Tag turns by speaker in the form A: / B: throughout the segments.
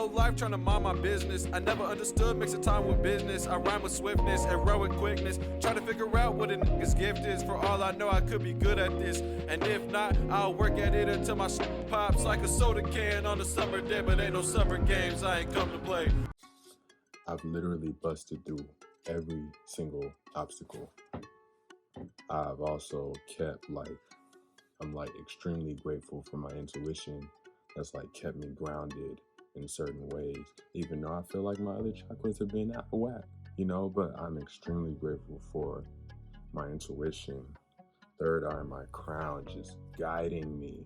A: whole life trying to mind my business. I never understood mixing time with business. I rhyme with swiftness, heroic quickness. Try to figure out what a nigga's gift is. For all I know, I could be good at this. And if not, I'll work at it until my shit pops like a soda can on a summer day. But ain't no summer games, I ain't come to play.
B: I've literally busted through every single obstacle. I've also kept I'm extremely grateful for my intuition that's kept me grounded in certain ways, even though I feel like my other chakras have been out of whack, but I'm extremely grateful for my intuition, third eye, my crown, just guiding me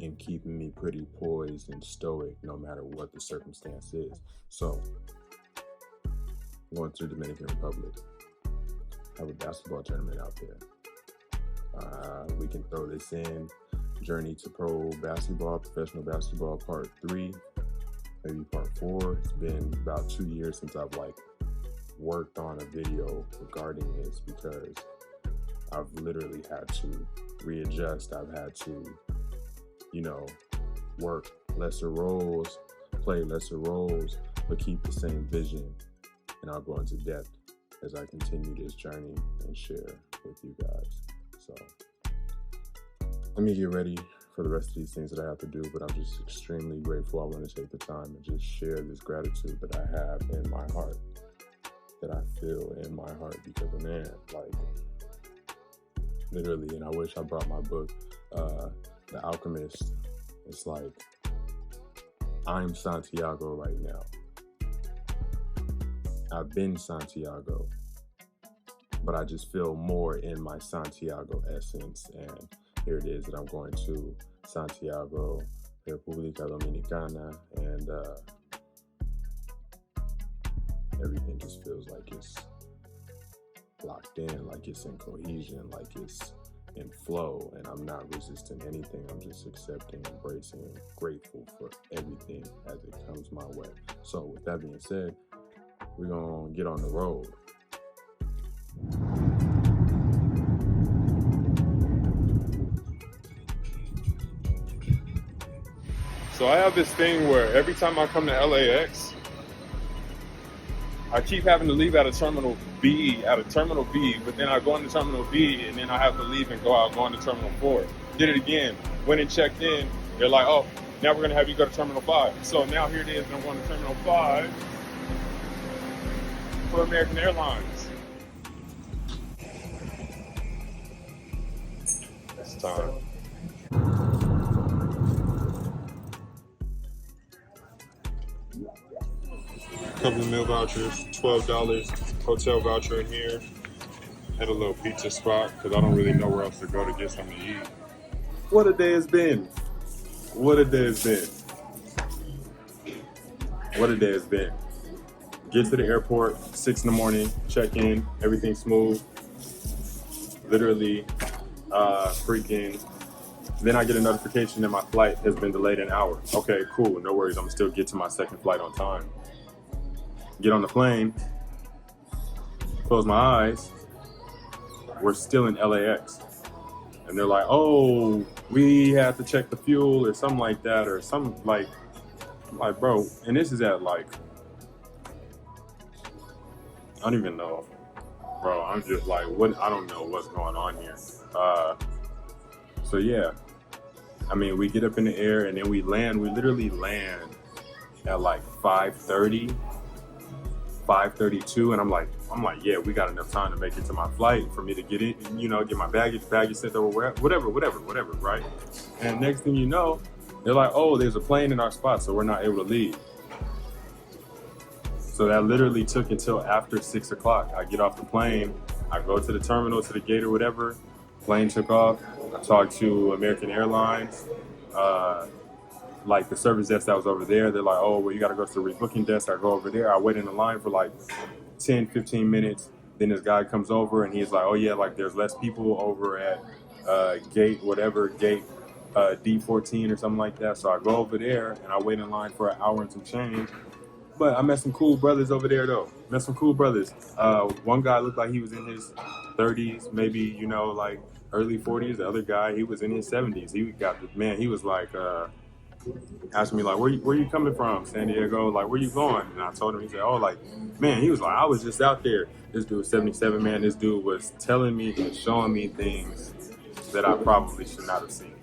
B: and keeping me pretty poised and stoic no matter what the circumstance is. So, going to the Dominican Republic, have a basketball tournament out there. We can throw this in, Journey to Pro Basketball, Professional Basketball Part 3, maybe Part 4. It's been about 2 years since I've worked on a video regarding this because I've literally had to readjust. I've had to, work lesser roles, play lesser roles, but keep the same vision. And I'll go into depth as I continue this journey and share with you guys. So let me get ready for the rest of these things that I have to do, but I'm just extremely grateful. I want to take the time and just share this gratitude that I have in my heart, that I feel in my heart, because man, literally, and I wish I brought my book, The Alchemist. It's I'm Santiago right now. I've been Santiago, but I just feel more in my Santiago essence. And here it is that I'm going to Santiago, República Dominicana, and everything just feels like it's locked in, like it's in cohesion, like it's in flow, and I'm not resisting anything. I'm just accepting, embracing, and grateful for everything as it comes my way. So with that being said, we're gonna get on the road. So I have this thing where every time I come to LAX, I keep having to leave at a terminal B, but then I go into terminal B and then I have to leave and go out, go into terminal 4. Did it again. Went and checked in. They're like, oh, now we're gonna have you go to terminal 5. So now here it is, and I'm going to terminal 5 for American Airlines. It's time. Couple of meal vouchers, $12, hotel voucher in here. Had a little pizza spot because I don't really know where else to go to get something to eat. What a day it's been. What a day it's been. What a day it's been. Get to the airport, 6 in the morning, check in, everything smooth. Literally, then I get a notification that my flight has been delayed an hour. Okay, cool, no worries, I'm gonna still get to my second flight on time. Get on the plane, close my eyes, we're still in LAX. And they're like, oh, we have to check the fuel or something like that, or something I'm like, bro, and this is at I don't even know, bro, I'm just what, I don't know what's going on here. So yeah, I mean, we get up in the air and then we literally land at 5:30. 5:32, and I'm like, yeah, we got enough time to make it to my flight for me to get in, get my baggage sent over, whatever, right? And next thing you know, they're like, oh, there's a plane in our spot, so we're not able to leave. So that literally took until after 6 o'clock. I get off the plane, I go to the terminal, to the gate or whatever, plane took off, I talked to American Airlines, the service desk that was over there, they're like, oh, well, you got to go to the rebooking desk. I go over there. I wait in the line for 10, 15 minutes. Then this guy comes over and he's like, oh, yeah, there's less people over at gate D14 or something like that. So I go over there and I wait in line for an hour and some change. But I met some cool brothers over there, though. One guy looked like he was in his 30s, maybe, early 40s. The other guy, he was in his 70s. He was asked me like, where you coming from, San Diego? Like, where you going? And I told him. He said, oh, like, man, he was like, I was just out there. This dude was 77, man. This dude was telling me and showing me things that I probably should not have seen.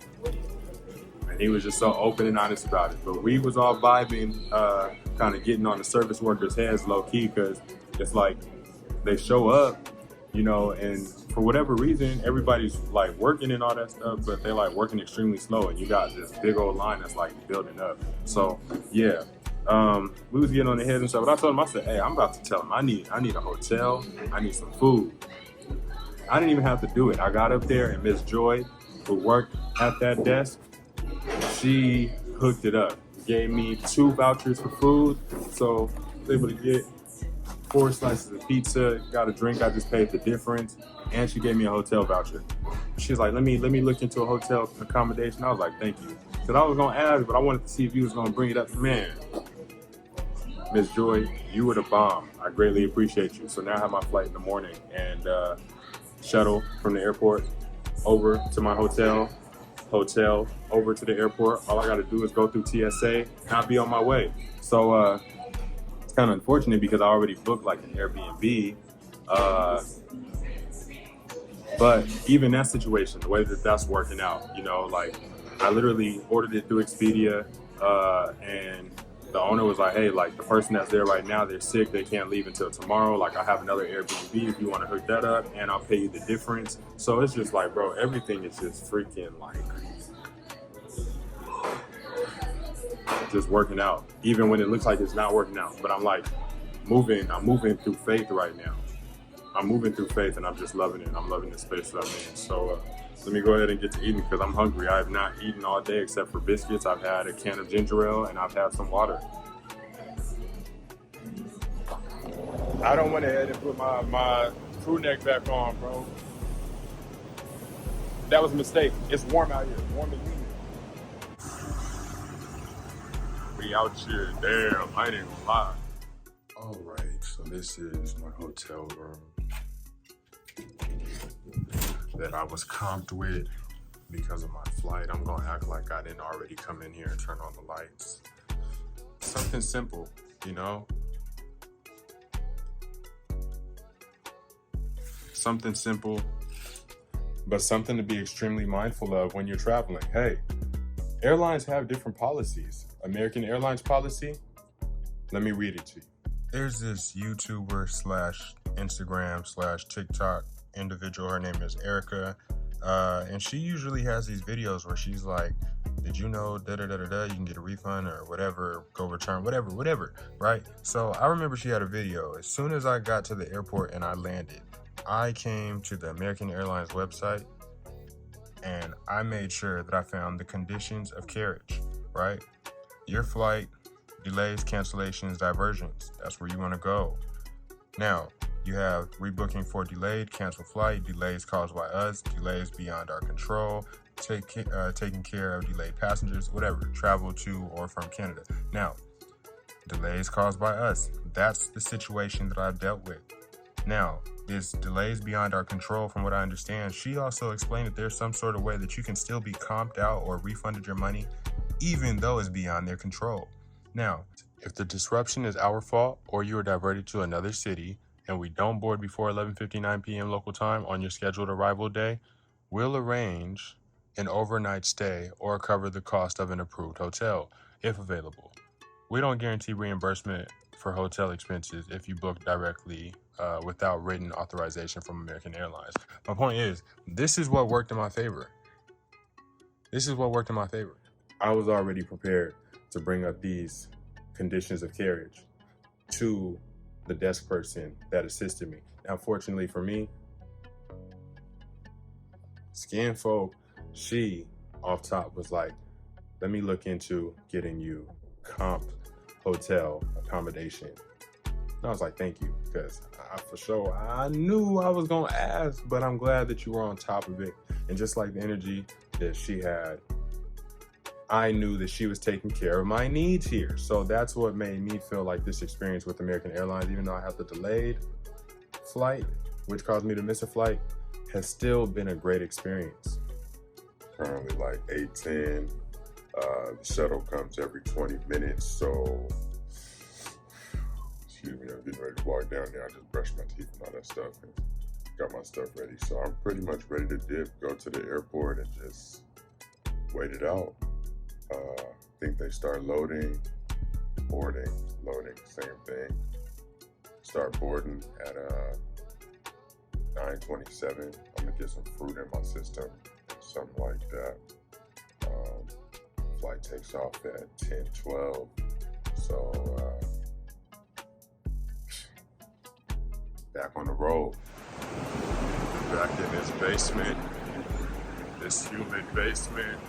B: And he was just so open and honest about it. But we was all vibing, kind of getting on the service workers' heads low key, because it's like they show up, you know, and for whatever reason, everybody's like working and all that stuff, but they like working extremely slow, and you got this big old line that's like building up. So yeah, we was getting on the head and stuff. But I told him, I said, hey, I'm about to tell him I need a hotel, I need some food. I didn't even have to do it. I got up there, and Miss Joy, who worked at that desk, she hooked it up. Gave me 2 vouchers for food, so I was able to get 4 slices of pizza, got a drink, I just paid the difference, and she gave me a hotel voucher. She's like, let me look into a hotel accommodation. I was like, thank you. Because I was gonna ask, but I wanted to see if you was gonna bring it up. Man, Miss Joy, you were the bomb. I greatly appreciate you. So now I have my flight in the morning, and shuttle from the airport over to my hotel over to the airport. All I gotta do is go through TSA, and I'll be on my way. So it's kind of unfortunate because I already booked like an Airbnb. But even that situation, the way that that's working out, you know, like I literally ordered it through Expedia, and the owner was like, hey, like the person that's there right now, they're sick, they can't leave until tomorrow. Like I have another Airbnb if you want to hook that up, and I'll pay you the difference. So it's just like, bro, everything is just freaking like just working out, even when it looks like it's not working out. But I'm like I'm moving through faith right now. I'm moving through faith, and I'm just loving it. I'm loving the space that I'm in. So let me go ahead and get to eating because I'm hungry. I have not eaten all day except for biscuits. I've had a can of ginger ale, and I've had some water. I don't went ahead and put my crew neck back on, bro. That was a mistake. It's warm out here. Warm and humid. We out here. Damn, I ain't even lie. All right, so this is my hotel room that I was comped with because of my flight. I'm gonna act like I didn't already come in here and turn on the lights. Something simple, you know? Something simple, but something to be extremely mindful of when you're traveling. Hey, airlines have different policies. American Airlines policy, let me read it to you. There's this YouTuber / Instagram / TikTok individual. Her name is Erica, and she usually has these videos where she's like, did you know you can get a refund or whatever, go return, whatever, right? So I remember she had a video. As soon as I got to the airport and I landed, I came to the American Airlines website and I made sure that I found the conditions of carriage, right? Your flight, delays, cancellations, diversions. That's where you want to go. Now, you have rebooking for delayed, canceled flight, delays caused by us, delays beyond our control, taking care of delayed passengers, whatever, travel to or from Canada. Now, delays caused by us. That's the situation that I dealt with. Now, this delays beyond our control, from what I understand, she also explained that there's some sort of way that you can still be comped out or refunded your money, even though it's beyond their control. Now, if the disruption is our fault or you are diverted to another city and we don't board before 11:59 p.m. local time on your scheduled arrival day, we'll arrange an overnight stay or cover the cost of an approved hotel, if available. We don't guarantee reimbursement for hotel expenses if you book directly without written authorization from American Airlines. My point is, this is what worked in my favor. I was already prepared to bring up these conditions of carriage to the desk person that assisted me. Now, fortunately for me, Skin Folk, she off top was like, let me look into getting you comp hotel accommodation. And I was like, thank you, because I knew I was gonna ask, but I'm glad that you were on top of it. And just like the energy that she had, I knew that she was taking care of my needs here. So that's what made me feel like this experience with American Airlines, even though I have the delayed flight, which caused me to miss a flight, has still been a great experience. Currently like 8:10.
C: The shuttle comes every 20 minutes, so excuse me, I'm getting ready to walk down there. I just brushed my teeth and all that stuff and got my stuff ready. So I'm pretty much ready to dip, go to the airport and just wait it out. I think they start loading, boarding, loading, same thing. Start boarding at 9:27. I'm gonna get some fruit in my system, something like that. Flight takes off at 10:12. So back on the road. Back in this basement, this humid basement.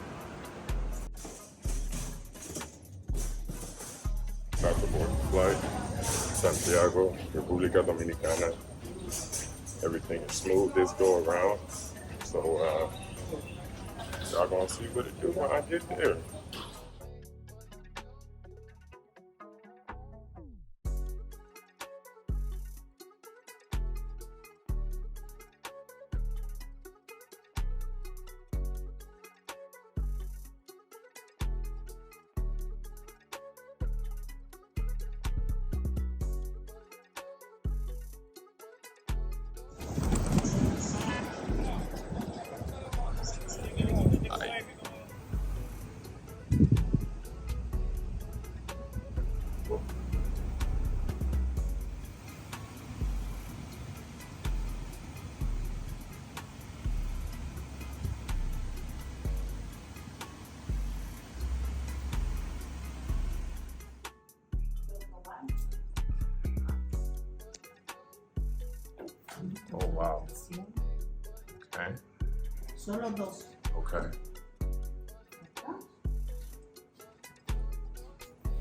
C: About to board the flight, Santiago, República Dominicana. Everything is smooth this go around. So y'all gonna see what it do when I get there. Oh wow. Okay.
D: Solo dos.
C: Okay.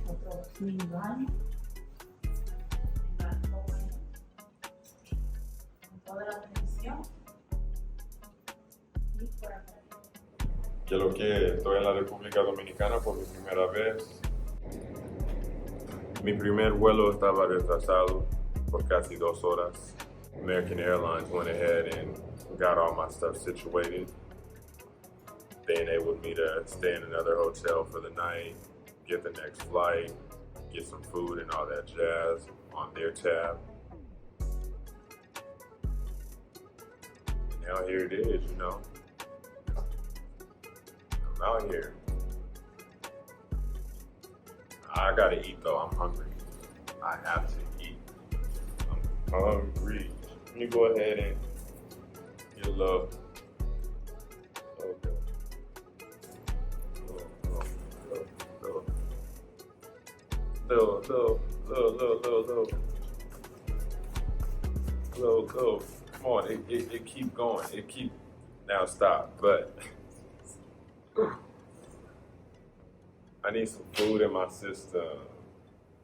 D: Otro minivan. Con toda la televisión. Y por acá.
C: Que lo que estoy en la República Dominicana por mi primera vez. Mi primer vuelo estaba retrasado por casi 2 horas. American Airlines went ahead and got all my stuff situated. They enabled me to stay in another hotel for the night, get the next flight, get some food and all that jazz on their tab. And now here it is, you know. I'm out here. I gotta eat though, I'm hungry. I have to eat. I'm hungry. Let me go ahead and get a little, come on, it keep going. It keep, now stop, but I need some food in my system.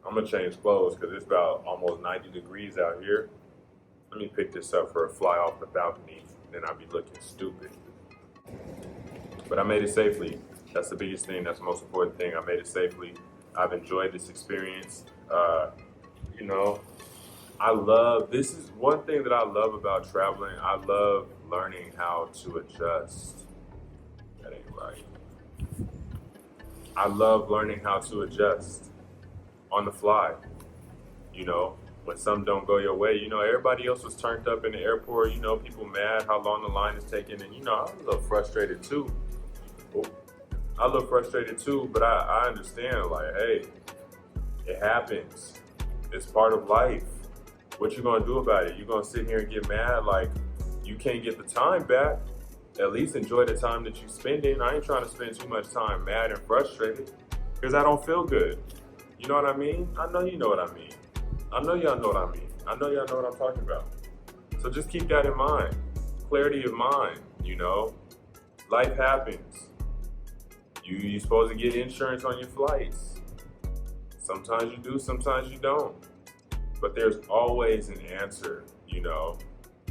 C: I'm gonna change clothes because it's about almost 90 degrees out here. Let me pick this up for a fly off the balcony, then I'll be looking stupid. But I made it safely. That's the biggest thing, that's the most important thing. I made it safely. I've enjoyed this experience. You know, this is one thing that I love about traveling. I love learning how to adjust. That ain't right. I love learning how to adjust on the fly, you know. When some don't go your way, you know, everybody else was turned up in the airport, you know, people mad how long the line is taking, and, you know, I'm a little frustrated too. I look frustrated too, but I understand, like, hey, it happens. It's part of life. What you gonna do about it? You gonna sit here and get mad like you can't get the time back? At least enjoy the time that you spend in. I ain't trying to spend too much time mad and frustrated because I don't feel good. You know what I mean? I know you know what I mean. I know y'all know what I mean. I know y'all know what I'm talking about. So just keep that in mind. Clarity of mind, you know? Life happens. You're supposed to get insurance on your flights. Sometimes you do, sometimes you don't. But there's always an answer, you know?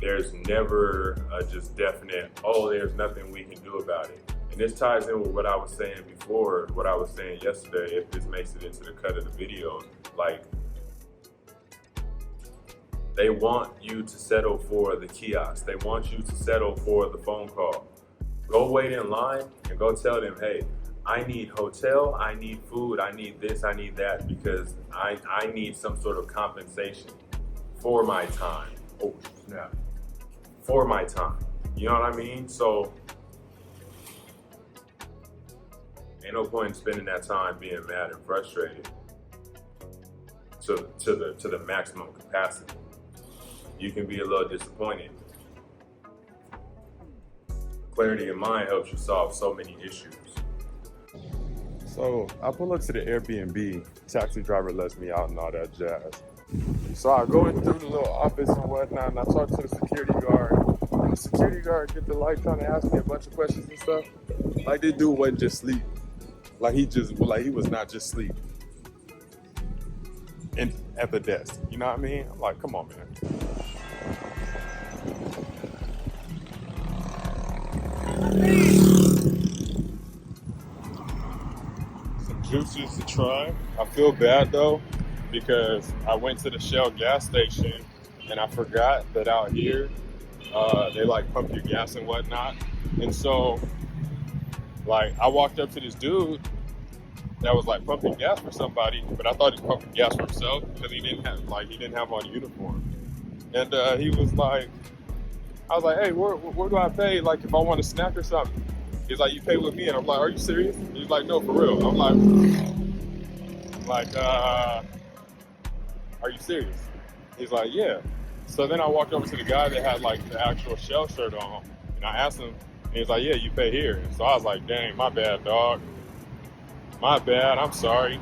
C: There's never a just definite, oh, there's nothing we can do about it. And this ties in with what I was saying before, what I was saying yesterday, if this makes it into the cut of the video. Like, they want you to settle for the kiosk. They want you to settle for the phone call. Go wait in line and go tell them, hey, I need hotel, I need food, I need this, I need that, because I need some sort of compensation for my time. Oh, snap. For my time. You know what I mean? So, ain't no point in spending that time being mad and frustrated to the maximum capacity. You can be a little disappointed. Clarity of mind helps you solve so many issues.
B: So I pull up to the Airbnb, taxi driver lets me out and all that jazz. So I go in through the little office and whatnot, and I talk to the security guard. And the security guard get the light trying to ask me a bunch of questions and stuff. Like this dude wasn't just sleep. Like he was not just sleep. And at the desk, you know what I mean? I'm like, come on, man. Some juices to try. I feel bad though because I went to the Shell gas station and I forgot that out here they like pump your gas and whatnot. And so like I walked up to this dude that was like pumping gas for somebody, but I thought he was pumping gas for himself because he didn't have on a uniform. And he was like, I was like, hey, where do I pay? Like if I want a snack or something. He's like, you pay with me, and I'm like, are you serious? He's like, no, for real. I'm like, are you serious? He's like, yeah. So then I walked over to the guy that had like the actual Shell shirt on, and I asked him, and he's like, yeah, you pay here. And so I was like, dang, my bad, dog. My bad, I'm sorry.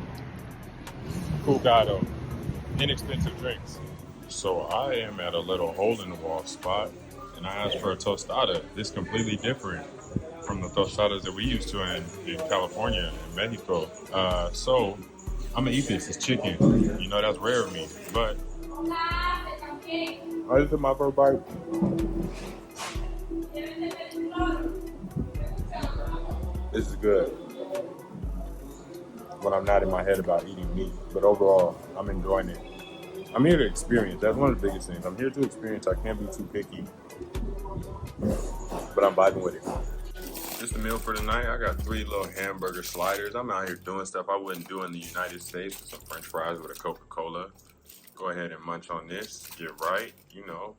B: Cool guy though. Inexpensive drinks. So I am at a little hole in the wall spot, and I asked for a tostada. It's completely different from the tostadas that we used to in California and Mexico. So I'm gonna eat this. It's chicken. You know that's rare of me, but I just took my first bite. This is good when I'm not in my head about eating meat. But overall, I'm enjoying it. I'm here to experience. That's one of the biggest things. I'm here to experience. I can't be too picky, but I'm vibing with it. Just a meal for the night. I got 3 little hamburger sliders. I'm out here doing stuff I wouldn't do in the United States with some French fries with a Coca-Cola. Go ahead and munch on this. Get right, you know.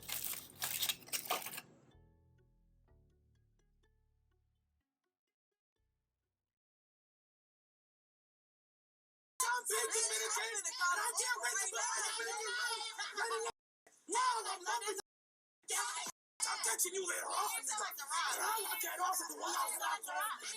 E: I'm catching you later on. I get off of the wall. I get off.